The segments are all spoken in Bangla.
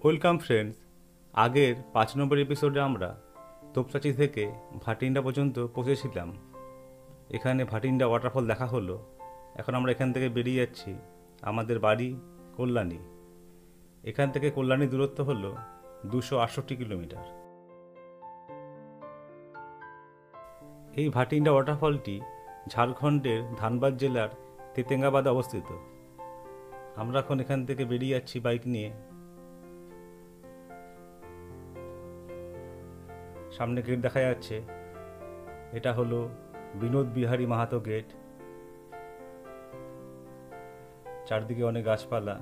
Welcome friends. আগের 5 নম্বর এপিসোডে আমরা তোপচাঁচি থেকে ভাটিন্ডা পর্যন্ত পৌঁছেছিলাম। এখানে ভাটিন্ডা ওয়াটারফল দেখা হলো। এখন আমরা এখান থেকে বেরিয়ে যাচ্ছি আমাদের বাড়ি কল্যাণী। এখান থেকে কল্যাণী দূরত্ব হলো 268 কিলোমিটার। এই ভাটিন্ডা ওয়াটারফলটি ঝাড়খণ্ডের ধানবাদ জেলার তেতেঙ্গাবাদে অবস্থিত। আমরা এখন এখান থেকে বেরিয়ে যাচ্ছি বাইক নিয়ে। সামনে গেট দেখা যাচ্ছে, এটা হলো বিনোদ বিহারী মাহাতো গেট। চারদিকে অনেক গাছপালা।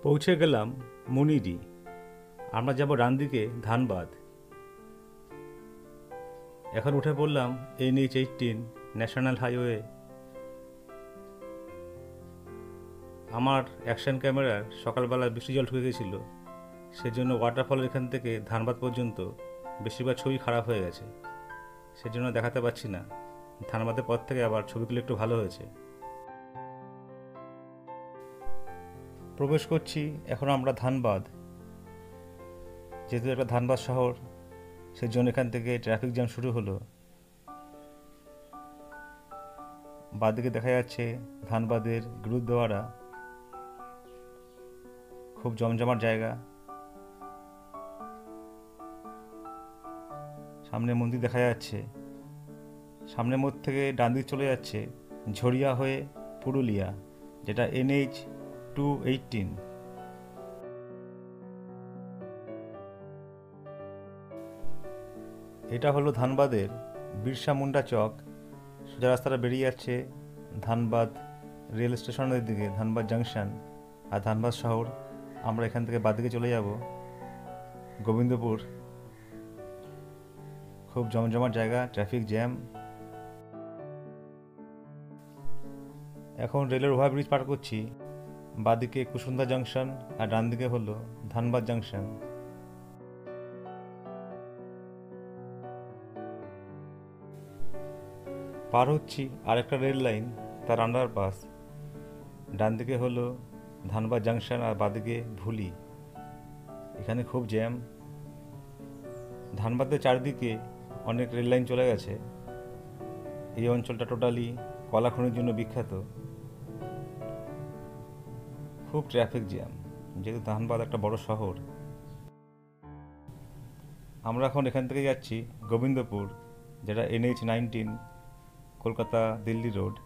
পৌঁছে গেলাম মনিডি। আমরা যাব ডান দিকে ধানবাদ। এখন উঠে পড়লাম NH-18 ন্যাশনাল হাইওয়ে। আমার অ্যাকশন ক্যামেরার সকালবেলা বৃষ্টি জল ঢুকে গেছিল, সেজন্য ওয়াটারফলের এখান থেকে ধানবাদ পর্যন্ত বেশিরভাগ ছবি খারাপ হয়ে গেছে, সেজন্য দেখাতে পাচ্ছি না। ধানবাদের পর থেকে আবার ছবিগুলো একটু ভালো হয়েছে। প্রবেশ করছি এখন আমরা ধানবাদ। যেহেতু একটা ধানবাদ শহর, সেজন্য এখান থেকে ট্রাফিক জ্যাম শুরু হলো। বাঁদিকে দেখা যাচ্ছে ধানবাদের গুরুদ্বারা, খুব জমজমাট জায়গা। সামনে মন্দির দেখা যাচ্ছে। সামনের মোড় থেকে ডান দিক চলে যাচ্ছে ঝরিয়া হয়ে পুরুলিয়া, যেটা NH-218। এটা হলো ধানবাদের বিরসা মুন্ডা চক। সোজা রাস্তাটা বেরিয়ে যাচ্ছে ধানবাদ রেল স্টেশনের দিকে, ধানবাদ জাংশন আর ধানবাদ শহর। আমরা এখান থেকে বাঁদিকে চলে যাব গোবিন্দপুর। খুব জমজমাট জায়গা, ট্রাফিক জ্যাম। এখন রেলের ওভারব্রিজ পার করছি। বাঁদিকে কুসুন্দা জাংশন আর ডান দিকে হলো ধানবাদ জাংশন। পার হচ্ছি আরেকটা রেল লাইন, তার আন্ডারপাস। ডান দিকে হলো ধানবাদ জাংশন আর বাঁদিকে ভুলি। এখানে খুব জ্যাম। ধানবাদের চারদিকে অনেক রেল লাইন চলে গেছে। এই অঞ্চলটা টোটালি কয়লা খনির জন্য বিখ্যাত। খুব ট্রাফিক জ্যাম, যেহেতু ধানবাদ একটা বড় শহর। আমরা এখন এখান থেকে যাচ্ছি গোবিন্দপুর, যেটা NH-19 কলকাতা দিল্লি রোড।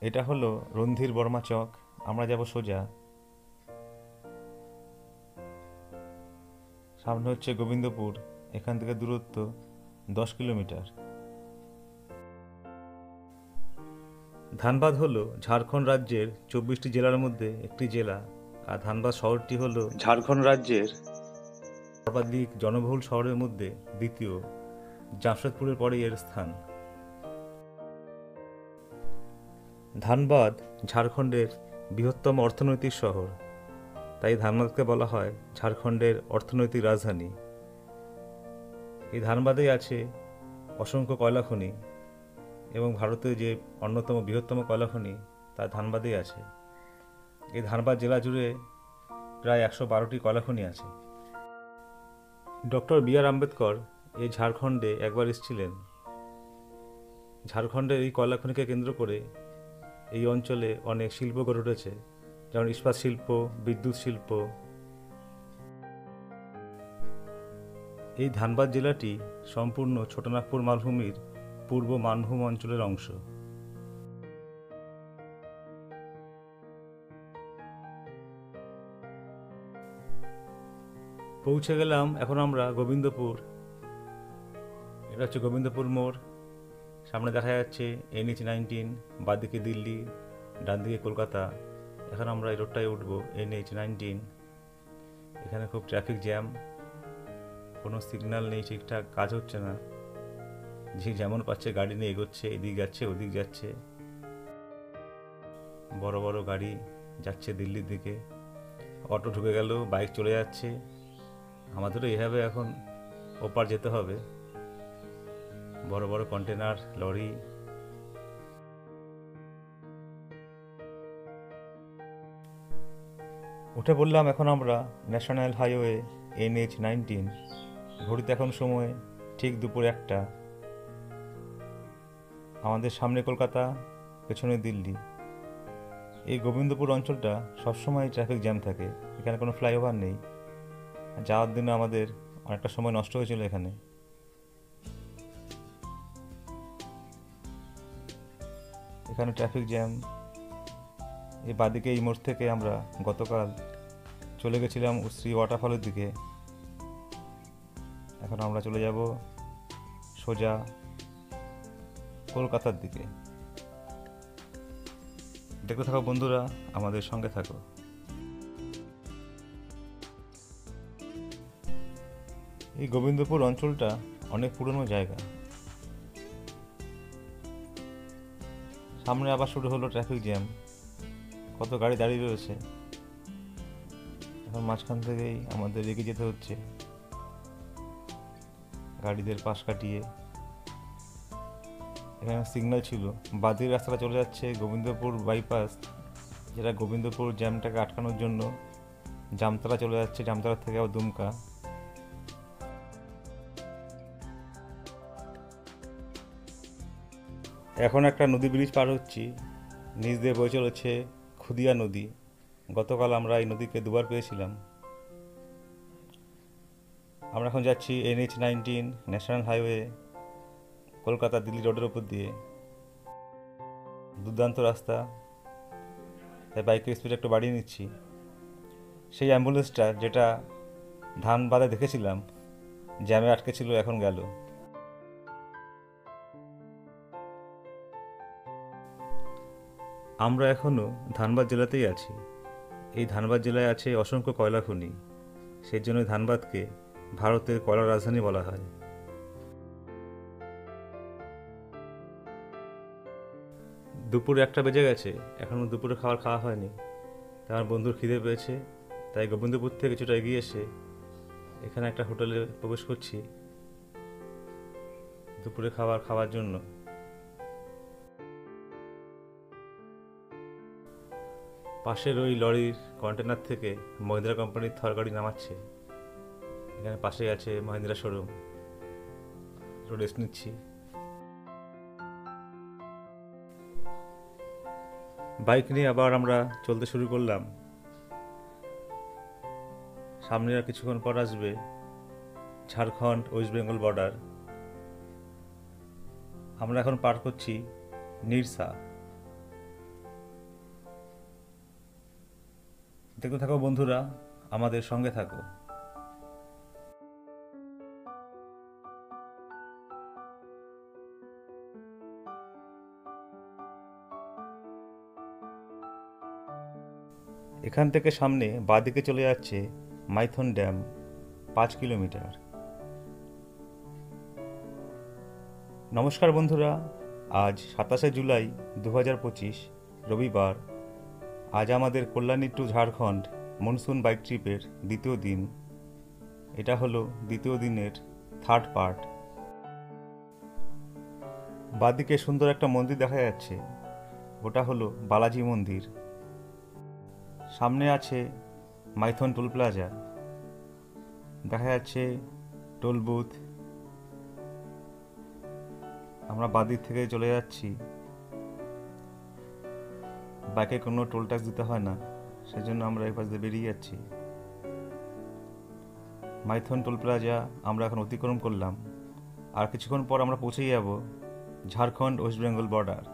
এটা হলো রণধীর বর্মা চক। আমরা যাব সোজা। সামনে হচ্ছে গোবিন্দপুর। এখান থেকে দূরত্ব 10 কিলোমিটার। ধানবাদ হলো ঝাড়খণ্ড রাজ্যের 24টি জেলার মধ্যে একটি জেলা, আর ধানবাদ শহরটি হলো ঝাড়খণ্ড রাজ্যের সর্বাধিক জনবহুল শহরের মধ্যে দ্বিতীয়। জামশেদপুরের পরে এর স্থান। ধানবাদ ঝাড়খণ্ডের বৃহত্তম অর্থনৈতিক শহর, তাই ধানবাদকে বলা হয় ঝাড়খণ্ডের অর্থনৈতিক রাজধানী। এই ধানবাদেই আছে অসংখ্য কয়লা খনি, এবং ভারতের যে অন্যতম বৃহত্তম কয়লা খনি তা ধানবাদেই আছে। এই ধানবাদ জেলা জুড়ে প্রায় 112টি কয়লা খনি আছে। ডক্টর BR আম্বেদকর এই ঝাড়খণ্ডে একবার এসেছিলেন। ঝাড়খণ্ডের এই কয়লা খনিকে কেন্দ্র করে এই অঞ্চলে অনেক শিল্প গড়ে উঠেছে, যেমন ইস্পাত শিল্প, বিদ্যুৎ শিল্প। এই ধানবাদ জেলাটি সম্পূর্ণ ছোটনাগপুর মালভূমির পূর্ব মানভূম অঞ্চলের অংশ। পৌঁছে গেলাম এখন আমরা গোবিন্দপুর। এটা হচ্ছে গোবিন্দপুর মোড়। সামনে দেখা যাচ্ছে NH-19, বাঁদিকে দিল্লি, ডান দিকে কলকাতা। এখন আমরা এই রোডটায় উঠবো NH-19। এখানে খুব ট্রাফিক জ্যাম, কোনো সিগন্যাল নেই, ঠিকঠাক কাজ হচ্ছে না। যে যেমন পাচ্ছে গাড়ি নিয়ে এগোচ্ছে, এদিক যাচ্ছে ওদিক যাচ্ছে। বড় বড় গাড়ি যাচ্ছে দিল্লির দিকে। অটো ঢুকে গেল, বাইক চলে যাচ্ছে। আমাদেরও এভাবে এখন ওপার যেতে হবে। বড় বড় কন্টেনার লরি। উঠে পড়লাম এখন আমরা ন্যাশনাল হাইওয়ে NH-19। ঘড়িতে এখন সময় ঠিক দুপুর 1টা। আমাদের সামনে কলকাতা, পেছনে দিল্লি। এই গোবিন্দপুর অঞ্চলটা সবসময় ট্রাফিক জ্যাম থাকে। এখানে কোনো ফ্লাইওভার নেই। যাওয়ার দিনে আমাদের অনেকটা সময় নষ্ট হয়েছিল এখানে। এখানে ট্রাফিক জ্যাম। এই বাদিকে এই মোড় থেকে আমরা গতকাল চলে গেছিলাম শ্রী ওয়াটারফলের দিকে। এখন আমরা চলে যাব সোজা কলকাতার দিকে। দেখতে থাকো বন্ধুরা, আমাদের সঙ্গে থাকো। এই গোবিন্দপুর অঞ্চলটা অনেক পুরনো জায়গা। সামনে আবার শুরু হলো ট্রাফিক জ্যাম। কত গাড়ি দাঁড়িয়ে রয়েছে। এখন মাঝখান থেকেই আমাদের এগিয়ে যেতে হচ্ছে গাড়িদের পাশ কাটিয়ে। এখানে সিগন্যাল ছিল। বাদির রাস্তাটা চলে যাচ্ছে গোবিন্দপুর বাইপাস, যেটা গোবিন্দপুর জ্যামটাকে আটকানোর জন্য জামতলা চলে যাচ্ছে। জামতলা থেকে আবার দুমকা। এখন একটা নদী ব্রিজ পার হচ্ছি। নিচ দিয়ে বয়ে চলেছে খুদিয়া নদী। গতকাল আমরা এই নদীকে দুবার পেয়েছিলাম। আমরা এখন যাচ্ছি NH-19 national highway, Kolkata Delhi রোডের উপর দিয়ে। দুর্দান্ত রাস্তা, তাই বাইকের স্পিড একটু বাড়িয়ে নিচ্ছি। সেই অ্যাম্বুলেন্সটা যেটা ধানবাদে দেখেছিলাম জ্যামে আটকে ছিল, এখন গেল। আমরা এখনও ধানবাদ জেলাতেই আছি। এই ধানবাদ জেলায় আছে অসংখ্য কয়লা খনি। সেই জন্য ধানবাদকে ভারতের কয়লার রাজধানী বলা হয়। দুপুর 1টা বেজে গেছে, এখনও দুপুরে খাওয়া হয়নি। তাই আমার বন্ধুর খিদে পেয়েছে, তাই গোবিন্দপুর থেকে কিছুটা এগিয়ে এসে এখানে একটা হোটেলে প্রবেশ করছি দুপুরে খাওয়ার জন্য। পাশের ওই লরির কন্টেনার থেকে মহিন্দ্রা কোম্পানির থর গাড়ি নামাচ্ছে। এখানে পাশেই আছে মহিন্দ্রা শোরুম। রেস্ট নিচ্ছি। বাইক নিয়ে আবার আমরা চলতে শুরু করলাম। সামনে আর কিছুক্ষণ পর আসবে ঝাড়খণ্ড ওয়েস্ট বেঙ্গল বর্ডার। আমরা এখন পার করছি নিরসা। দেখতে থাকো বন্ধুরা, আমাদের সঙ্গে থাকো। এখান থেকে সামনে বাঁদিকে চলে যাচ্ছে মাইথন ড্যাম, 5 কিলোমিটার। নমস্কার বন্ধুরা, আজ 27শে জুলাই 2025 রবিবার। আজ আমাদের Kalyani to Jharkhand monsoon bike ট্রিপের দ্বিতীয় দিন। এটা হলো দ্বিতীয় দিনের থার্ড পার্ট। বাঁদিকে সুন্দর একটা মন্দির দেখা যাচ্ছে, ওটা হলো বালাজি মন্দির। সামনে আছে মাইথন টোল প্লাজা, দেখা যাচ্ছে টোল বুথ। আমরা বাঁদিক থেকে চলে যাচ্ছি। বাইকে কোনো টোল ট্যাক্স দিতে হয় না, সেজন্য আমরা এই পাশ দিয়ে বেরিয়ে যাচ্ছি। মাইথন টোল প্লাজা আমরা এখন অতিক্রম করলাম। আর কিছুক্ষণ পর আমরা পৌঁছে যাব ঝাড়খণ্ড ওয়েস্ট বেঙ্গল বর্ডার।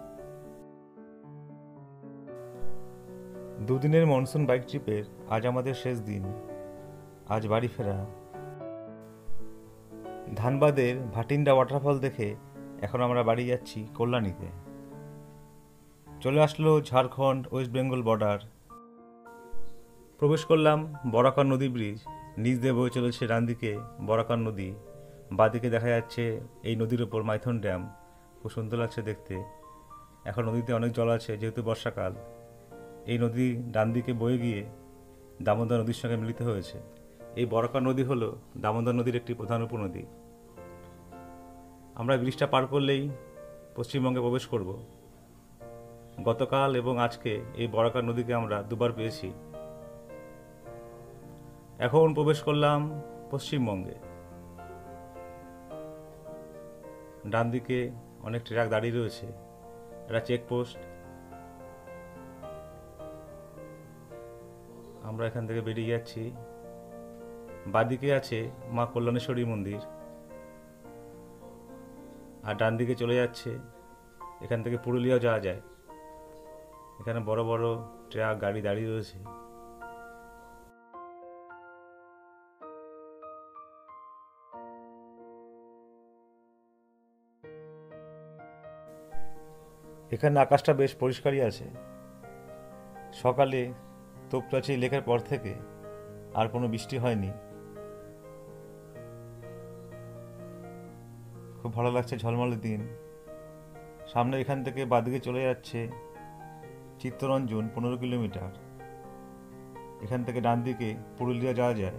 দুদিনের মনসুন বাইক ট্রিপের আজ আমাদের শেষ দিন। আজ বাড়ি ফেরা। ধানবাদের ভাটিন্ডা ওয়াটারফল দেখে এখন আমরা বাড়ি যাচ্ছি কল্যাণীতে। চলে আসলো ঝাড়খণ্ড ওয়েস্ট বেঙ্গল বর্ডার। প্রবেশ করলাম বরাকর নদী ব্রিজ। নিচ দিয়ে বয়ে চলেছে ডান দিকে বরাকর নদী। বাঁদিকে দেখা যাচ্ছে এই নদীর ওপর মাইথন ড্যাম। খুব সুন্দর লাগছে দেখতে। এখন নদীতে অনেক জল আছে যেহেতু বর্ষাকাল। এই নদী ডান দিকে বয়ে গিয়ে দামোদর নদীর সঙ্গে মিলিত হয়েছে। এই বরাকর নদী হলো দামোদর নদীর একটি প্রধান উপনদী। আমরা ব্রিজটা পার করলেই পশ্চিমবঙ্গে প্রবেশ করব। গতকাল এবং আজকে এই বরাকর নদীকে আমরা দুবার পেয়েছি। এখন প্রবেশ করলাম পশ্চিমবঙ্গে। ডান দিকে অনেক ট্রাক দাঁড়িয়ে রয়েছে, এটা চেকপোস্ট। আমরা এখান থেকে বেরিয়ে যাচ্ছি। বাঁদিকে আছে মা কল্যাণেশ্বরী মন্দির, আর ডান দিকে চলে যাচ্ছে, এখান থেকে পুরুলিয়াও যাওয়া যায়। এখানে বড় বড় ট্রাক গাড়ি দাঁড়িয়ে রয়েছে। এখানে আকাশটা বেশ পরিষ্কারই আছে। সকালে তোপচাঁচি লেকের পর থেকে আর কোনো বৃষ্টি হয়নি। খুব ভালো লাগছে, ঝলমলে দিন। সামনে এখান থেকে বাঁদিকে চলে যাচ্ছে চিত্তরঞ্জন 15 কিলোমিটার। এখান থেকে ডান দিকে পুরুলিয়া যাওয়া যায়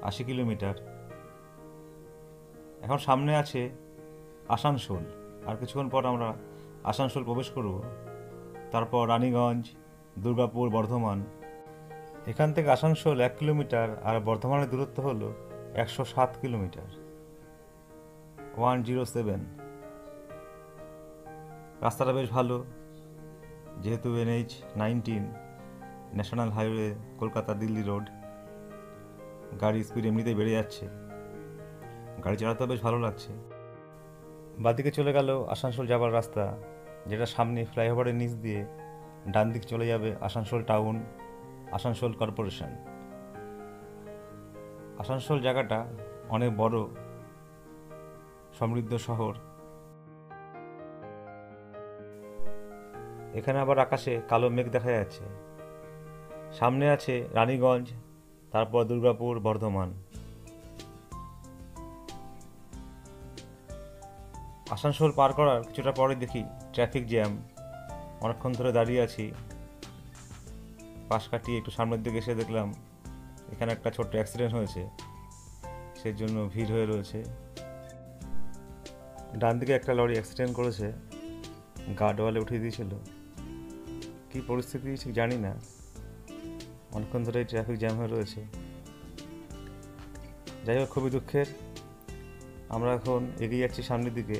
80 কিলোমিটার। এখন সামনে আছে আসানসোল, আর কিছুক্ষণ পর আমরা আসানসোল প্রবেশ করব। তারপর রানীগঞ্জ, দুর্গাপুর, বর্ধমান। এখান থেকে আসানসোল 1 কিলোমিটার, আর বর্ধমানের দূরত্ব হলো 107 কিলোমিটার, 107। রাস্তাটা বেশ ভালো, যেহেতু NH-19 national highway, Kolkata Delhi road. গাড়ি স্পিড এমনিতেই বেড়ে যাচ্ছে, গাড়ি চালাতে বেশ ভালো লাগছে। বাঁদিকে চলে গেল আসানসোল যাবার রাস্তা, যেটা সামনে ফ্লাইওভারের নিচ দিয়ে ডান দিক চলে যাবে আসানসোল টাউন, আসানসোল কর্পোরেশন। আসানসোল জায়গাটা অনেক বড়, সমৃদ্ধ শহর। এখানে আবার আকাশে কালো মেঘ দেখা যাচ্ছে। সামনে আছে রানীগঞ্জ, তারপর দুর্গাপুর, বর্ধমান। আসানসোল পার করার কিছুটা পরে দেখি ট্রাফিক জ্যাম। অনেকক্ষণ ধরে দাঁড়িয়ে আছি। পাশ কাটিয়ে একটু সামনের দিকে এসে দেখলাম এখানে একটা ছোট্ট অ্যাক্সিডেন্ট হয়েছে, সেই জন্য ভিড় হয়ে রয়েছে। ডান দিকে একটা লরি অ্যাক্সিডেন্ট করেছে, গার্ডওয়ালে উঠিয়ে দিয়েছিল। কী পরিস্থিতি ঠিক জানি না, অনেকক্ষণ ধরে ট্রাফিক জ্যাম হয়ে রয়েছে। যাই হোক, খুবই দুঃখের। আমরা এখন এগিয়ে যাচ্ছি সামনের দিকে।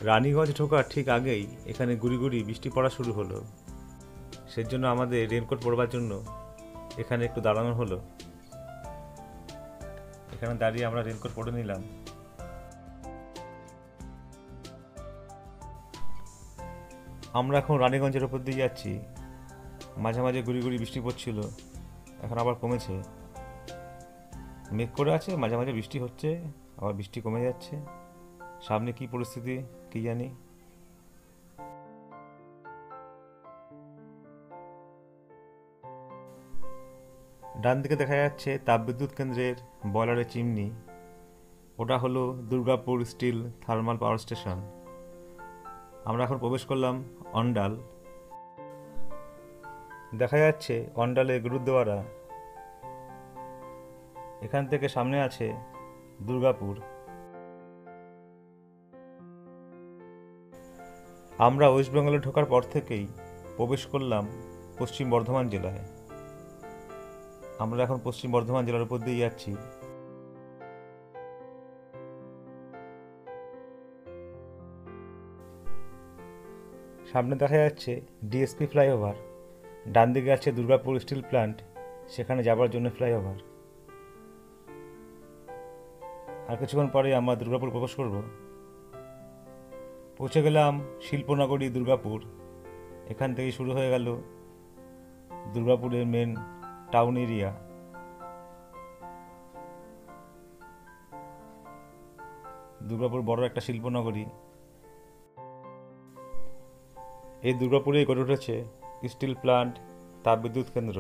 রানীগঞ্জ ঢোকার ঠিক আগেই এখানে গুড়ি গুড়ি বৃষ্টি পড়া শুরু হলো। সেজন্য আমাদের রেনকোট পরবার জন্য এখানে একটু দাঁড়ানো হলো। এখানে দাঁড়িয়ে আমরা রেনকোট পরে নিলাম। আমরা এখন রানীগঞ্জের ওপর দিয়ে যাচ্ছি। মাঝে মাঝে গুড়ি গুড়ি বৃষ্টি পড়ছিল, এখন আবার কমেছে। মেঘ করে আছে, মাঝে মাঝে বৃষ্টি হচ্ছে, আবার বৃষ্টি কমে যাচ্ছে। সামনে কি পরিস্থিতি কি জানি। ডান দিকে দেখা যাচ্ছে তাপবিদ্যুৎ কেন্দ্রের বয়লারের চিমনি। ওটা হলো Durgapur steel thermal power station. আমরা এখন প্রবেশ করলাম অন্ডাল। দেখা যাচ্ছে অন্ডালে গুরুদ্বারা। এখান থেকে সামনে আছে দুর্গাপুর। আমরা ওয়েস্ট বেঙ্গলে ঢোকার পর থেকেই প্রবেশ করলাম পশ্চিম বর্ধমান জেলায়। আমরা এখন পশ্চিম বর্ধমান জেলার উপর দিয়ে যাচ্ছি। সামনে দেখা যাচ্ছে ডিএসপি ফ্লাইওভার। ডান দিকে আছে দুর্গাপুর স্টিল প্ল্যান্ট, সেখানে যাবার জন্য ফ্লাইওভার। আর কিছুক্ষণ পরে আমরা দুর্গাপুর প্রবেশ করব। পৌঁছে গেলাম শিল্পনগরী দুর্গাপুর। এখান থেকে শুরু হয়ে গেল দুর্গাপুরের মেন টাউন এরিয়া। দুর্গাপুর বড় একটা শিল্পনগরী। এই দুর্গাপুরেই গড়ে উঠেছে স্টিল প্ল্যান্ট, তাপবিদ্যুৎ কেন্দ্র।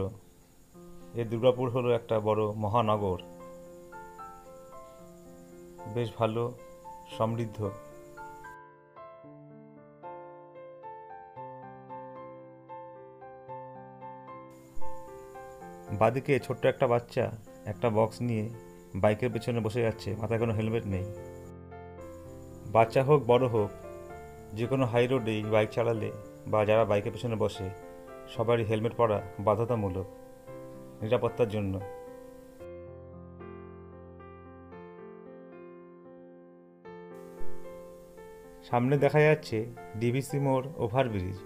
এই দুর্গাপুর হলো একটা বড় মহানগর, বেশ ভালো, সমৃদ্ধ। বাদিকে ছোট্ট একটা বাচ্চা একটা বক্স নিয়ে বাইকের পেছনে বসে যাচ্ছে, মাথায় কোনো হেলমেট নেই। বাচ্চা হোক বড় হোক, যে কোনো হাই রোডেই বাইক চালালে বা যারা বাইকের পেছনে বসে সবারই হেলমেট পরা বাধ্যতামূলক নিরাপত্তার জন্য। সামনে দেখা যাচ্ছে ডিভিসি মোড় ওভারব্রিজ,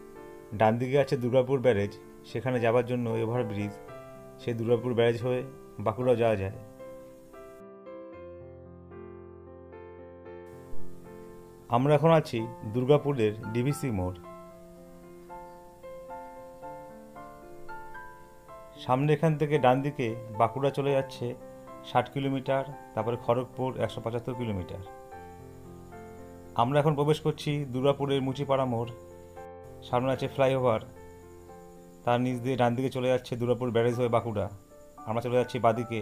ডান দিকে আছে দুর্গাপুর ব্যারেজ, সেখানে যাওয়ার জন্য ওভারব্রিজ, সেই দুর্গাপুর ব্যারেজ হয়ে বাঁকুড়া যাওয়া যায়। আমরা এখন আছি দুর্গাপুরের ডিভিসি মোড়। সামনে এখান থেকে ডান দিকে বাঁকুড়া চলে যাচ্ছে 60 কিলোমিটার, তারপরে খড়গপুর 175 কিলোমিটার। আমরা এখন প্রবেশ করছি দুর্গাপুরের মুচিপাড়া মোড়। সামনে আছে ফ্লাইওভার, তার নিচ দিয়ে ডান দিকে চলে যাচ্ছে দুর্গাপুর ব্যারেজ হয়ে বাঁকুড়া। আমরা চলে যাচ্ছি বাদিকে।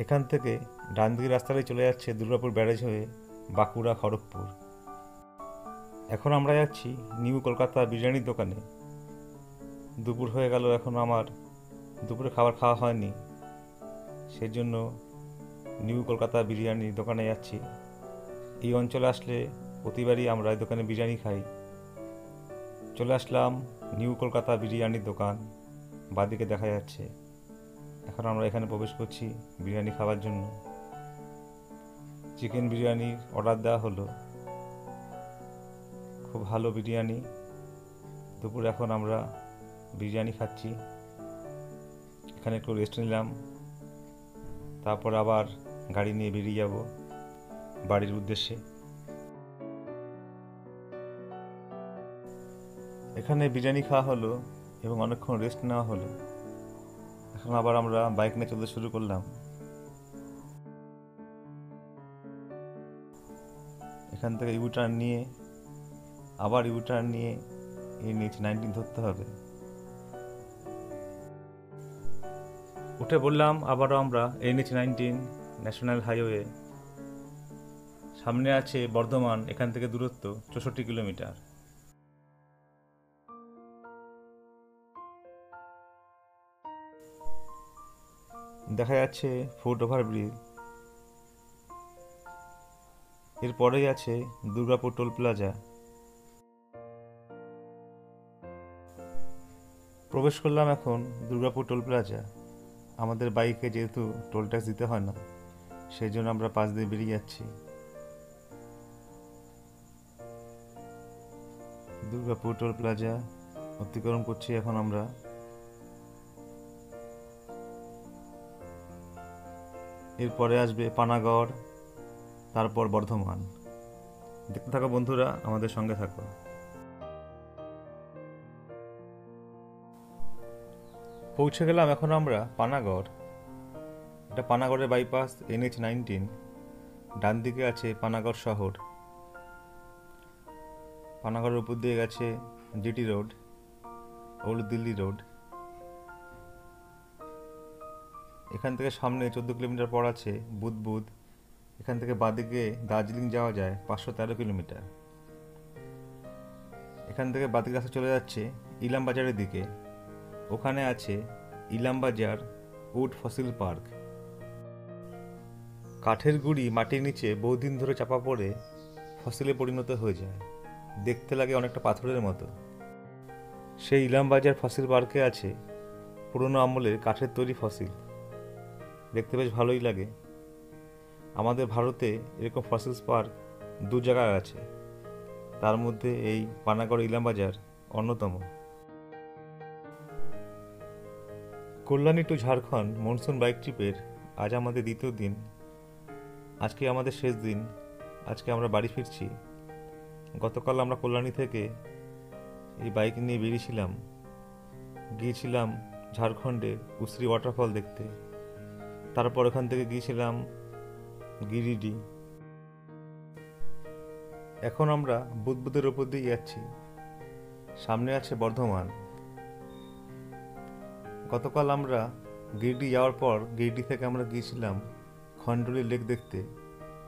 এখান থেকে ডান দিকে রাস্তাটাই চলে যাচ্ছে দুর্গাপুর ব্যারেজ হয়ে বাঁকুড়া খড়গপুর। এখন আমরা যাচ্ছি নিউ কলকাতা বিরিয়ানির দোকানে। দুপুর হয়ে গেল, এখন আমার দুপুরে খাবার খাওয়া হয়নি, সেই জন্য নিউ কলকাতা বিরিয়ানির দোকানে যাচ্ছি। এই অঞ্চলে আসলে প্রতিবারই আমরা এই দোকানে বিরিয়ানি খাই। চলে আসলাম নিউ কলকাতা বিরিয়ানির দোকান, বাদিকে দেখা যাচ্ছে। এখন আমরা এখানে প্রবেশ করছি বিরিয়ানি খাওয়ার জন্য। চিকেন বিরিয়ানির অর্ডার দেওয়া হলো, খুব ভালো বিরিয়ানি। দুপুরে এখন আমরা বিরিয়ানি খাচ্ছি। এখানে একটু রেস্ট নিলাম, তারপর আবার গাড়ি নিয়ে বেরিয়ে যাব বাড়ির উদ্দেশ্যে। এখানে বিরিয়ানি খাওয়া হলো এবং অনেকক্ষণ রেস্ট নেওয়া হলো। এখন আবার আমরা বাইক নিয়ে চলতে শুরু করলাম। এখান থেকে ইউটার্ন নিয়ে আবার ইউটার্ন নিয়ে NH-19 ধরতে হবে। উঠে বললাম আবারও আমরা NH-19 ন্যাশনাল হাইওয়ে। সামনে আছে বর্ধমান, এখান থেকে দূরত্ব 64 কিলোমিটার। দেখা যাচ্ছে ফুট ওভারব্রিজ, এরপরেই আছে দুর্গাপুর টোল প্লাজা। প্রবেশ করলাম এখন দুর্গাপুর টোল প্লাজা। আমাদের বাইকে যেহেতু টোল ট্যাক্স দিতে হয় না, সেই জন্য আমরা পাশ দিয়ে বেরিয়ে যাচ্ছি। দুর্গাপুর টোল প্লাজা অতিক্রম করছি এখন আমরা। এরপরে আসবে পানাগড়, তারপর বর্ধমান। দেখতে থাকো বন্ধুরা, আমাদের সঙ্গে থাকো। পৌঁছে গেলাম এখন আমরা পানাগড়। এটা পানাগড়ের বাইপাস NH-19। ডান দিকে আছে পানাগড় শহর। পানাগড়ের উপর দিয়ে গেছে GT road, old Delhi road. এখান থেকে সামনে 14 কিলোমিটার পর আছে বুদবুদ। এখান থেকে বাদিকে দার্জিলিং যাওয়া যায় 513 কিলোমিটার। এখান থেকে বাদিকে রাস্তা চলে যাচ্ছে ইলামবাজারের দিকে। ওখানে আছে ইলামবাজার উড ফসিল পার্ক। কাঠের গুঁড়ি মাটির নিচে বহুদিন ধরে চাপা পড়ে ফসিলে পরিণত হয়ে যায়, দেখতে লাগে অনেকটা পাথরের মতো। সেই ইলামবাজার ফসিল পার্কে আছে পুরনো আমলের কাঠের তৈরি ফসিল, দেখতে বেশ ভালোই লাগে। আমাদের ভারতে এরকম ফসিলস পার্ক 2 জায়গায় আছে, তার মধ্যে এই পানাগড় ইলামবাজার অন্যতম। Kalyani to Jharkhand monsoon bike ট্রিপের আজ আমাদের দ্বিতীয় দিন। আজকে আমাদের শেষ দিন। আজকে আমরা বাড়ি ফিরছি। গতকাল আমরা কল্যাণী থেকে এই বাইক নিয়ে বেরিয়েছিলাম, গিয়েছিলাম ঝাড়খণ্ডে উসরি ওয়াটারফল দেখতে। তারপর ওখান থেকে গিয়েছিলাম গিরিডি। এখন আমরা বুদবুদের ওপর দিয়ে যাচ্ছি। সামনে আছে বর্ধমান। গতকাল আমরা গিরিডি যাওয়ার পর গিরিডি থেকে আমরা গিয়েছিলাম খণ্ডলি লেক দেখতে।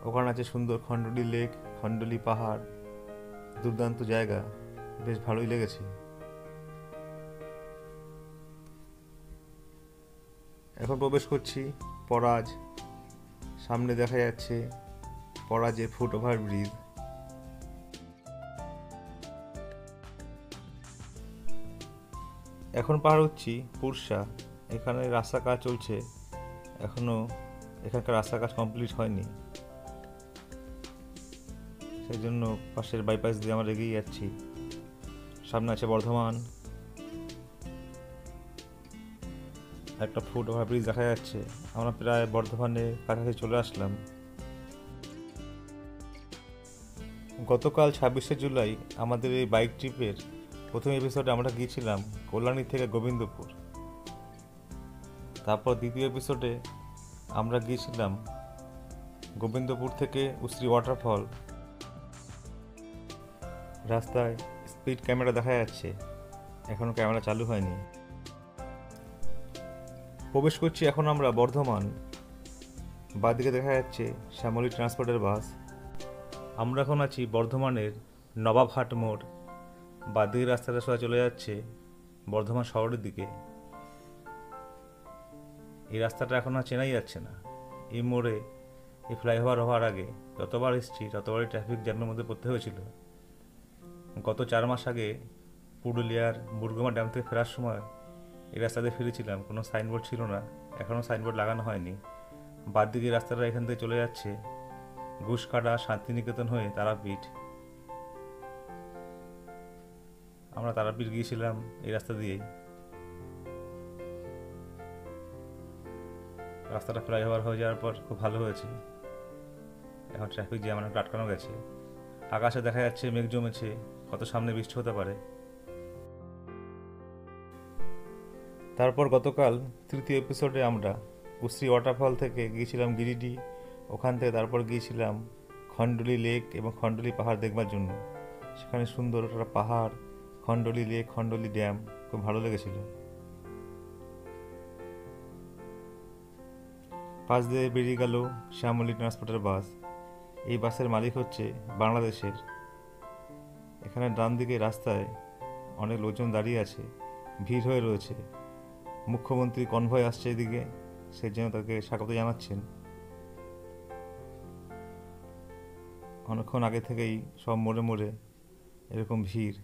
ওখানে আছে সুন্দর খণ্ডলি লেক, খণ্ডলি পাহাড়, দুর্দান্ত জায়গা, বেশ ভালোই লেগেছে। এখন প্রবেশ করছি পরাজ। সামনে দেখা যাচ্ছে পরাজের ফুট ওভার ব্রিজ। এখন পার হচ্ছি পুরসা। এখানে রাস্তা কাজ চলছে, এখনো এখানকার রাস্তা কাজ কমপ্লিট হয়নি, সেই জন্য পাশের বাইপাস দিয়ে আমরা এগিয়ে যাচ্ছি। সামনে আছে বর্ধমান, একটা ফুট ওভার ব্রিজ দেখা যাচ্ছে। আমরা প্রায় বর্ধমানের কাছাকাছি চলে আসলাম। গতকাল 26শে জুলাই আমাদের এই বাইক ট্রিপের প্রথম এপিসোডে আমরা গিয়েছিলাম কল্যাণী থেকে গোবিন্দপুর। তারপর দ্বিতীয় এপিসোডে আমরা গিয়েছিলাম গোবিন্দপুর থেকে উশ্রী ওয়াটারফল। রাস্তায় স্পিড ক্যামেরা দেখা যাচ্ছে, এখনও ক্যামেরা চালু হয়নি। প্রবেশ করছি এখন আমরা বর্ধমান। বাঁদিকে দেখা যাচ্ছে শ্যামলী ট্রান্সপোর্টের বাস। আমরা এখন আছি বর্ধমানের নবাবহাট মোড়। বাঁদিকে রাস্তাটা সোজা চলে যাচ্ছে বর্ধমান শহরের দিকে। এই রাস্তাটা এখন আর চেনাই যাচ্ছে না। এই মোড়ে এই ফ্লাইওভার হওয়ার আগে যতবার এসেছি ততবারই ট্রাফিক জ্যামের মধ্যে পড়তে হয়েছিল। গত 4 মাস আগে পুরুলিয়ার বুড়গমা ড্যাম থেকে ফেরার সময় এই রাস্তাতে ফিরেছিলাম, কোনো সাইনবোর্ড ছিল না, এখনও সাইনবোর্ড লাগানো হয়নি। বাদ দিকে রাস্তাটা এখান থেকে চলে যাচ্ছে ঘুষকাটা শান্তিনিকেতন হয়ে তারাপীঠ। আমরা তারাপীঠ গিয়েছিলাম এই রাস্তা দিয়েই। রাস্তাটা ফ্লাইওভার হয়ে যাওয়ার পর খুব ভালো হয়েছে, এখন ট্রাফিক জ্যাম অনেকটা আটকানো গেছে। আকাশে দেখা যাচ্ছে মেঘ জমেছে, কত সামনে বৃষ্টি হতে পারে। তারপর গতকাল তৃতীয় এপিসোডে আমরা উশ্রী ওয়াটারফল থেকে গিয়েছিলাম গিরিডি, ওখান থেকে তারপর গিয়েছিলাম খণ্ডলী লেক এবং খণ্ডলী পাহাড় দেখবার জন্য। সেখানে সুন্দর একটা পাহাড়, খণ্ডলী লেক, খণ্ডলী ড্যাম, খুব ভালো লেগেছিল। পাশ দিয়ে বেরিয়ে গেল শ্যামলী ট্রান্সপোর্টের বাস। এই বাসের মালিক হচ্ছে বাংলাদেশের। এখানে ডান দিকে রাস্তায় অনেক লোকজন দাঁড়িয়ে আছে, ভিড় হয়ে রয়েছে। মুখ্যমন্ত্রী কনভয় আসছে এদিকে, সেই জন্য তাকে স্বাগত জানাচ্ছেন। অনেকক্ষণ আগে থেকেই সব মোড়ে মোড়ে এরকম ভিড়।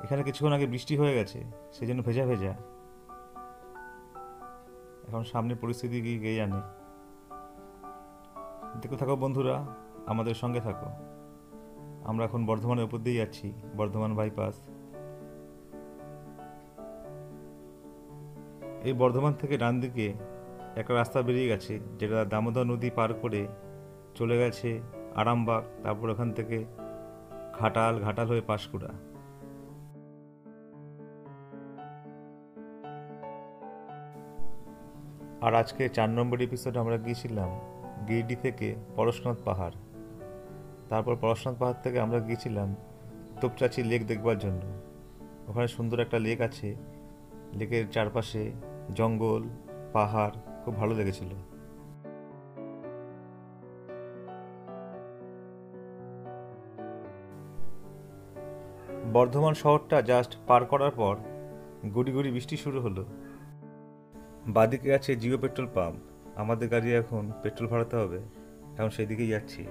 এখানে কিছুক্ষণ আগে বৃষ্টি হয়ে গেছে, সেই জন্য ভেজা ভেজা। এখন সামনের পরিস্থিতি কি কে জানে। দেখতে থাকো বন্ধুরা, আমাদের সঙ্গে থাকো। আমরা এখন বর্ধমানের উপর দিয়ে যাচ্ছি, বর্ধমান বাইপাস। এই বর্ধমান থেকে ডান দিকে একটা রাস্তা বেরিয়ে গেছে, যেটা দামোদর নদী পার করে চলে গেছে আরামবাগ, তারপর ওখান থেকে ঘাটাল, ঘাটাল হয়ে পাঁশকুড়া। আর আজকে 4 নম্বর এপিসোডে আমরা গিয়েছিলাম গিরিডি থেকে পরশনাথ পাহাড়। তারপর পরশনাথ পাহাড় থেকে আমরা গিয়েছিলাম তোপচাচি লেক দেখবার জন্য। ওখানে সুন্দর একটা লেক আছে, লেকের চারপাশে জঙ্গল, পাহাড়, খুব ভালো লেগেছিল। বর্ধমান শহরটা জাস্ট পার করার পর গুড়ি গুড়ি বৃষ্টি শুরু হলো। বাদিকে আছে জিও পেট্রোল পাম্প। আমাদের গাড়ি এখন পেট্রোল ভরাতে হবে, এখন সেই দিকেই যাচ্ছি।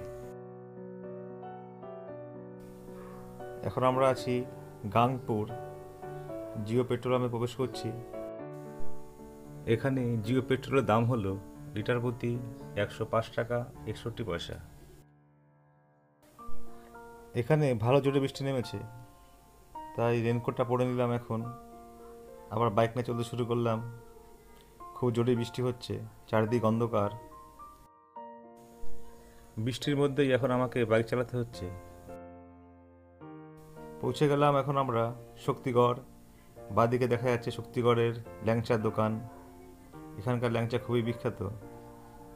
এখন আমরা আছি গাংপুর। জিও পেট্রোল পাম্পে প্রবেশ করছি। এখানে জিও পেট্রোলের দাম হলো লিটার প্রতি 105 টাকা 61 পয়সা। এখানে ভালো জোরে বৃষ্টি নেমেছে, তাই রেনকোটটা পরে নিলাম। এখন আবার বাইক নিয়ে চলতে শুরু করলাম। খুব জোরে বৃষ্টি হচ্ছে, চারিদিক অন্ধকার। বৃষ্টির মধ্যেই এখন আমাকে বাইক চালাতে হচ্ছে। পৌঁছে গেলাম এখন আমরা শক্তিগড়। বাঁদিকে দেখা যাচ্ছে শক্তিগড়ের ল্যাংচার দোকান। এখানকার ল্যাংচা খুবই বিখ্যাত।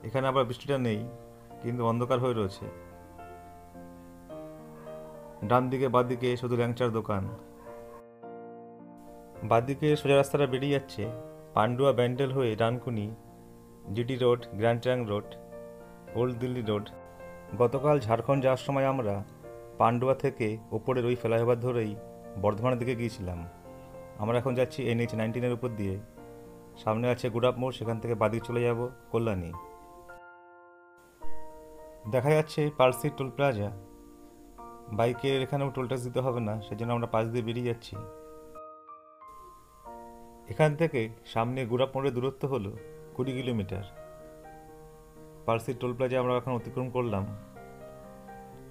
এখানে আবার বৃষ্টিটা নেই, কিন্তু অন্ধকার হয়ে রয়েছে। ডান দিকে বাঁদিকে শুধু ল্যাংচার দোকান। বাঁদিকে সোজা রাস্তাটা বেরিয়ে যাচ্ছে পান্ডুয়া ব্যান্ডেল হয়ে Dankuni, GT road, grand trunk road, old Delhi road. গতকাল ঝাড়খণ্ড যাওয়ার সময় আমরা পান্ডুয়া থেকে ওপরের ওই ফ্লাইওভার ধরেই বর্ধমানের দিকে গিয়েছিলাম। আমরা এখন যাচ্ছি NH-19 উপর দিয়ে। সামনে আছে গুড়াপ মোড়, সেখান থেকে বাদিকে চলে যাব কল্যাণী। দেখা যাচ্ছে পার্সি টোল প্লাজা। বাইকের এখানেও টোল ট্যাক্স দিতে হবে না, সেজন্য আমরা পাশ দিয়ে বেরিয়ে যাচ্ছি। এখান থেকে সামনে গুড়াপ মোড়ের দূরত্ব হলো 20 কিলোমিটার। পার্সি টোল প্লাজা আমরা এখন অতিক্রম করলাম।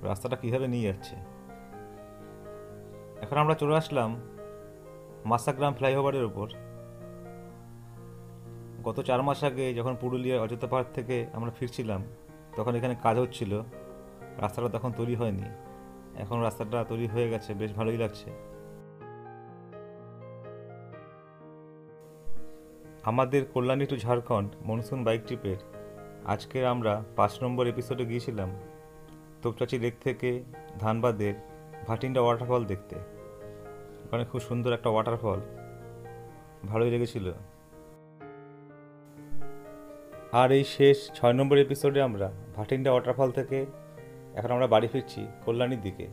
রাস্তাটা কীভাবে নিয়ে যাচ্ছে। এখন আমরা চলে আসলাম মাসাগ্রাম ফ্লাইওভারের ওপর। গত 4 মাস আগে যখন পুরুলিয়ার অযোধ্যা পাহাড় থেকে আমরা ফিরছিলাম, তখন এখানে কাজ হচ্ছিল। রাস্তাটা তখন তৈরি হয়নি, এখন রাস্তাটা তৈরি হয়ে গেছে, বেশ ভালোই লাগছে। আমাদের Kalyani to Jharkhand monsoon bike ট্রিপের আজকের আমরা 5 নম্বর এপিসোডে গিয়েছিলাম তোপচাচি লেক থেকে ধানবাদের ভাটিন্ডা ওয়াটারফল দেখতে। ওখানে খুব সুন্দর একটা ওয়াটারফল, ভালোই লেগেছিল। আর এই শেষ 6 নম্বর এপিসোডে আমরা ভাটিন্ডা ওয়াটারফল থেকে এখন আমরা বাড়ি ফিরছি কল্যাণীর দিকে।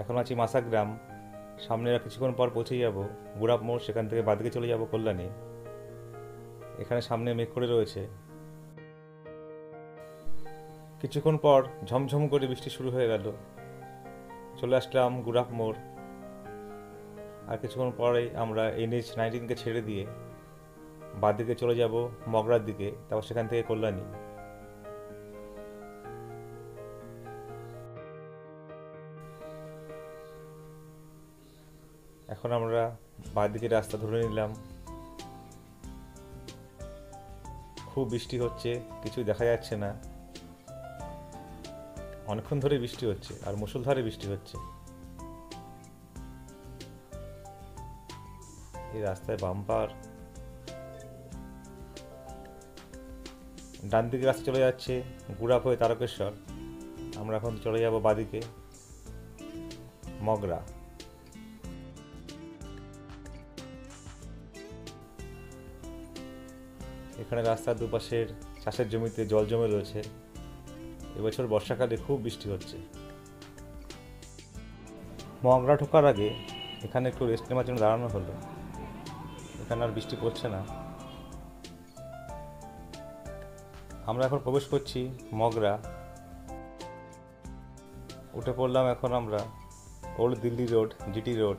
এখন আছি মাসাগ্রাম, সামনে কিছুক্ষণ পর পৌঁছে যাব গুড়াপ মোড়, সেখান থেকে বাদিকে চলে যাব কল্যাণী। এখানে সামনে মেঘ করে রয়েছে। কিছুক্ষণ পর ঝমঝম করে বৃষ্টি শুরু হয়ে গেল। চলে আসলাম গুড়াপ মোড়। আর কিছুক্ষণ পরেই আমরা NH-19 ছেড়ে দিয়ে বাদিকে চলে যাব মগরার দিকে, তারপর সেখান থেকে কল্যাণী। এখন আমরা বাদিকে রাস্তা ধরে নিলাম। খুব বৃষ্টি হচ্ছে, কিছুই দেখা যাচ্ছে না। অনেকক্ষণ ধরে বৃষ্টি হচ্ছে, আর মুষলধারে বৃষ্টি হচ্ছে। এই রাস্তায় বাম্পার। ডান দিকে রাস্তা চলে যাচ্ছে গুড়াপ হয়ে তারকেশ্বর। আমরা এখন চলে যাব বাদিকে মগরা। এখানে রাস্তার দুপাশের চাষের জমিতে জল জমে রয়েছে। এবছর বর্ষাকালে খুব বৃষ্টি হচ্ছে। মগরা ঢোকার আগে এখানে একটু রেস্ট নেওয়ার জন্য দাঁড়ানো হলো। এখানে আর বৃষ্টি পড়ছে না। আমরা এখন প্রবেশ করছি মগরা। উঠে পড়লাম এখন আমরা old Delhi road, GT road.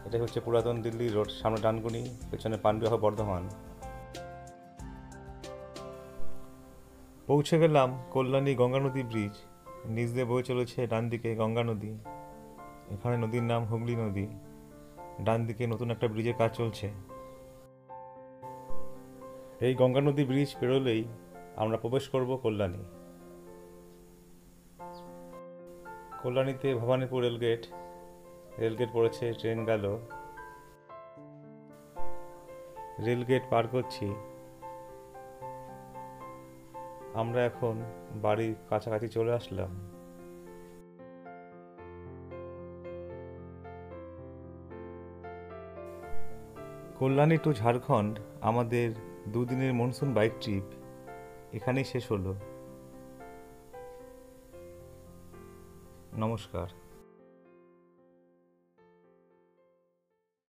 এটাই হচ্ছে পুরাতন দিল্লি রোড। সামনে ডানকুনি, পেছনে পান্ডুয়া বর্ধমান। পৌঁছে গেলাম কল্যাণী গঙ্গা নদী ব্রিজ। নিচ দিয়ে বয়ে চলেছে ডান দিকে গঙ্গা নদী। এখানে নদীর নাম হুগলি নদী। ডান দিকে নতুন একটা ব্রিজের কাজ চলছে। এই গঙ্গা নদী ব্রিজ পেরোলেই আমরা প্রবেশ করব কল্যাণী। কল্যাণীতে ভবানীপুর রেলগেট পড়েছে, ট্রেন গেল। রেলগেট পার করছি। আমরা এখন বাড়ির কাছাকাছি চলে আসলাম। কল্যাণী টু ঝাড়খণ্ড আমাদের 2 দিনের মনসুন বাইক ট্রিপ এখানেই শেষ হলো। নমস্কার।